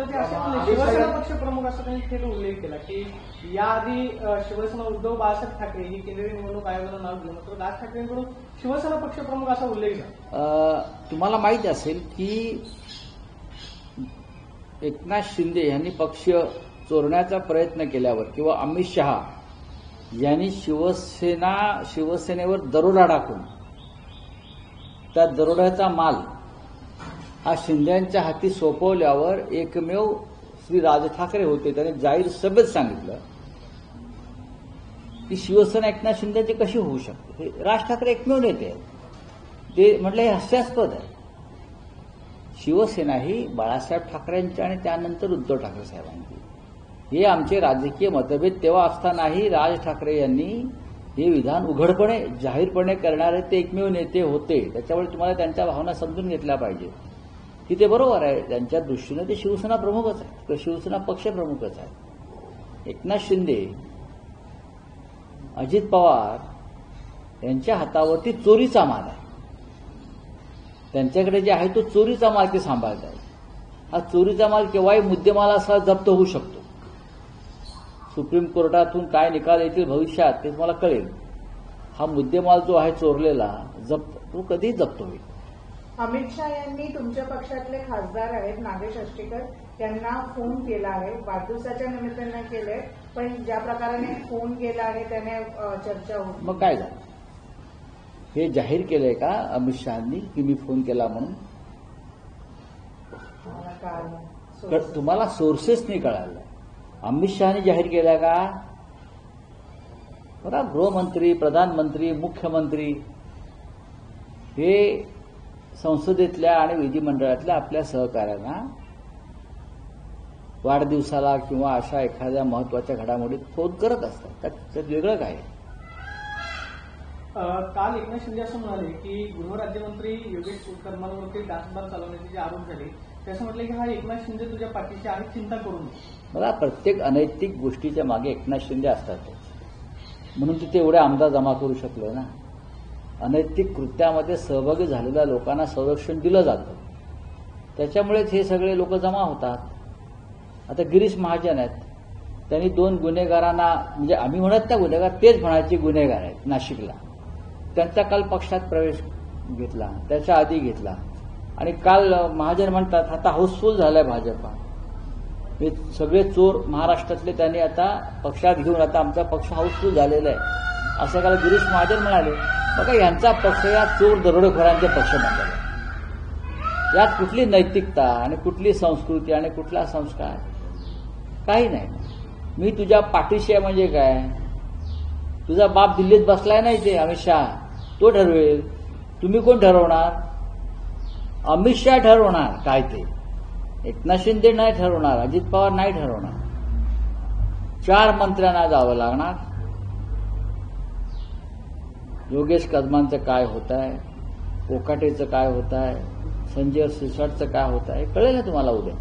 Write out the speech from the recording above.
ते असे म्हणले, शिवसेना पक्षप्रमुख असं त्यांनी थेट उल्लेख केला की याआधी शिवसेना उद्धव बाळासाहेब ठाकरे ही केंद्रीय निवडणूक आयोगानं नाव दिलं, मात्र राज ठाकरेंकडून शिवसेना पक्षप्रमुख असा उल्लेख झाला. तुम्हाला माहिती असेल की एकनाथ शिंदे यांनी पक्ष चोरण्याचा प्रयत्न केल्यावर किंवा अमित शहा यांनी शिवसेनेवर दरोडा टाकून त्या दरोड्याचा माल हा शिंदेच्या हाती सोपवल्यावर एकमेव श्री राज ठाकरे होते, त्यांनी जाहीर सभेत सांगितलं की शिवसेना एकनाथ शिंदेची कशी होऊ शकते. हे राज ठाकरे एकमेव नेते आहेत. ते म्हटलं हे हास्यास्पद आहे. शिवसेना ही बाळासाहेब ठाकरेंची आणि त्यानंतर उद्धव ठाकरे साहेबांची. हे आमचे राजकीय मतभेद तेव्हा असतानाही राज ठाकरे यांनी हे विधान उघडपणे जाहीरपणे करणारे ते एकमेव नेते होते. त्याच्यामुळे तुम्हाला त्यांच्या भावना समजून घेतल्या पाहिजे की ते बरोबर आहे. त्यांच्या दृष्टीनं ते शिवसेना प्रमुखच आहे, शिवसेना पक्षप्रमुखच आहे. एकनाथ शिंदे, अजित पवार यांच्या हातावरती चोरीचा माल आहे. त्यांच्याकडे जे आहे तो चोरीचा माल ते सांभाळत आहे. हा चोरीचा माल केव्हाही मुद्देमालासह जप्त होऊ शकतो. सुप्रीम कोर्टातून काय निकाल येतील भविष्यात ते तुम्हाला कळेल. हा मुद्देमाल जो आहे चोरलेला तो कधीही जप्त होईल. अमित शहा यांनी तुमच्या पक्षातले खासदार आहेत नागेश अष्टीकर यांना फोन केला आहे, वाढदिवसाच्या निमित्तानं केले, पण ज्या प्रकाराने फोन केला आहे त्याने चर्चा होती. मग काय झालं? हे जाहीर केलंय का अमित शहांनी की मी फोन केला म्हणून? तुम्हाला सोर्सेसनी कळालं. अमित शहानी जाहीर केलं का? बघा, गृहमंत्री, प्रधानमंत्री, मुख्यमंत्री हे संसदेतल्या आणि विधिमंडळातल्या आपल्या सहकाऱ्यांना वाढदिवसाला किंवा अशा एखाद्या महत्वाच्या घडामोडीत फोन करत असतात. त्यात वेगळं काय? काल एकनाथ शिंदे असं म्हणाले की गृहराज्यमंत्री योगेश कर्मांवरती डासबार चालवण्याचे जे आरोप झाले त्याचं म्हटलं की हा एकनाथ शिंदे तुझ्या पाठीशी आहे, चिंता करू नये. मला प्रत्येक अनैतिक गोष्टीच्या मागे एकनाथ शिंदे असतात म्हणून तिथे एवढे आमदार जमा करू शकले ना. अनैतिक कृत्यामध्ये सहभागी झालेल्या लोकांना संरक्षण दिलं जातं, त्याच्यामुळेच हे सगळे लोक जमा होतात. आता गिरीश महाजन आहेत, त्यांनी 2 गुन्हेगारांना, म्हणजे आम्ही म्हणत त्या गुन्हेगार तेच म्हणायचे गुन्हेगार आहेत नाशिकला, त्यांचा काल पक्षात प्रवेश घेतला, त्याच्या आधी घेतला. आणि काल महाजन म्हणतात आता हाऊसफुल झालाय भाजपा, हे सगळे चोर महाराष्ट्रातले त्यांनी आता पक्षात घेऊन आता आमचा पक्ष हाऊसफुल झालेला आहे असं काल गिरीश महाजन म्हणाले. बघा, यांचा पक्ष या चोर दरोडेखोरांचे पक्ष म्हणतात. यात कुठली नैतिकता आणि कुठली संस्कृती आणि कुठला संस्कार काही नाही. मी तुझ्या पाठीशी आहे म्हणजे काय? तुझा बाप दिल्लीत बसलाय नाही ते अमित शहा, तो ठरवेल. तुम्ही कोण ठरवणार? अमित शहा ठरवणार काय ते. एकनाथ शिंदे नाही ठरवणार, अजित पवार नाही ठरवणार. 4 मंत्र्यांना जावं लागणार. योगेश कदमांचं काय होत आहे, कोकाटेचं काय होत आहे, संजय सिरसाटचं काय होत आहे कळेल ना तुम्हाला उद्या.